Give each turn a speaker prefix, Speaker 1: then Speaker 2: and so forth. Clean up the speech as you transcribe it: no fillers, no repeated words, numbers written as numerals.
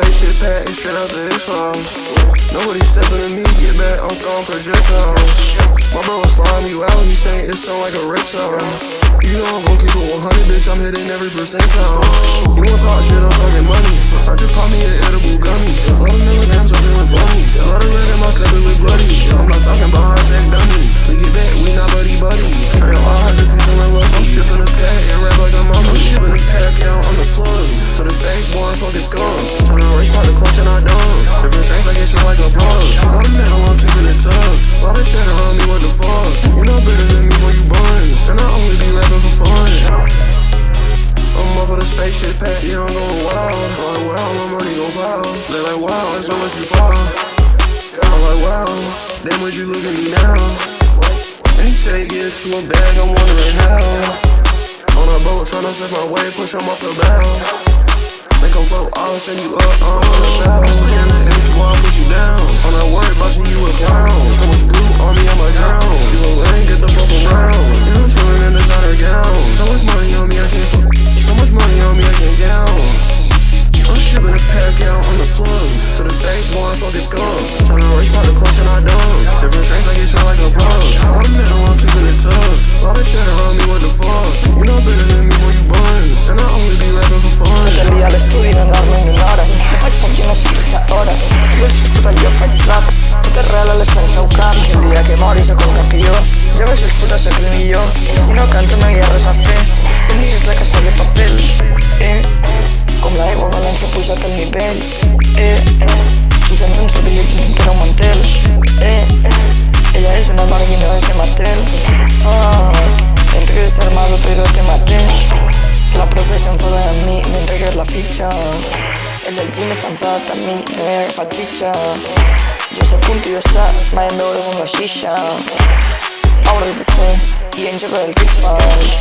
Speaker 1: spaceship pad and straight out the X-Files. Nobody stepping to me, get back, I'm throwing projectiles. My bro was flying me out, he stank, it sound like a reptile. You know I'm gon' keep it 100, bitch, I'm hitting every percentile. You won't talk shit, I'm talking money. I just pop me an edible gummy. A lot of milligrams, I'm feeling funny. A lot of red in my cup, it look bloody. I'm not talking about high-tech dummy. We get back, we not buddy-buddy. Turn your eyes if you feeling rough. I'm shipping a pack and rap like a mama. I'm shipping a pack out on the plug. To the face, boy, I'm smoking scum. Tryna race by the clutch and I done. Different strengths, I get smell like a plug. A lot of metal, I'm keeping it tough. A lot of shit around me, what the fuck? You know better than me when you buns. And I only be rapping for fun. I'm up for the spaceship pack, yeah, I'm going wild. I'm like, wow, my money gon' pile. They like, wow, it's so much you fall. I'm like, wow, damn, would you look at me now? And he said he get to a bag, I'm wondering how. On a boat, tryna set my way, push him off the bow. Make him float, I'll send you up, I'm on the south. Stay in the edge, while I'll put you down. I'm not worried about you a clown. So much blue on me, I might drown. You a lame, get the fuck around. You know, chillin' in designer gown. So much money on me, I can't fuck. So much money on me, I can't count. I'm shipping a pack out on the plug. To the face, boy, I'm smoking scum. Tryna race by the clutch and I done. Different strengths, I get smell like a plug. A lot of metal, I'm keeping it tough. A lot of shit around me, what the fuck? You know better than me when you buns. And I only be rapping for fun.
Speaker 2: Tot el dia a l'estudi no dormo ni una hora. No faig com qui no és Rita Ora. Si vols puta jo faig rap. Tot és real a l'essència au camp. I el dia que mori sóc el campió. Jove Suils puta sóc el millor. Si no canto no hi ha res a fer. Fent és la casa de papel. Com l'aigua a València pujat al nivell. Tu tens un sol billet tinc per un mantel. Ella és una barbie, no és de Mattel. Entré, desarmado pero te maté. La profe s'enfoda en mi, m'entregues la fitxa. El del gym està enfadat amb mi, no he agafat xitxa. Jo soc un tio sa, mai em veuràs amb la xixa. Obro el PC i en Jove els S0s.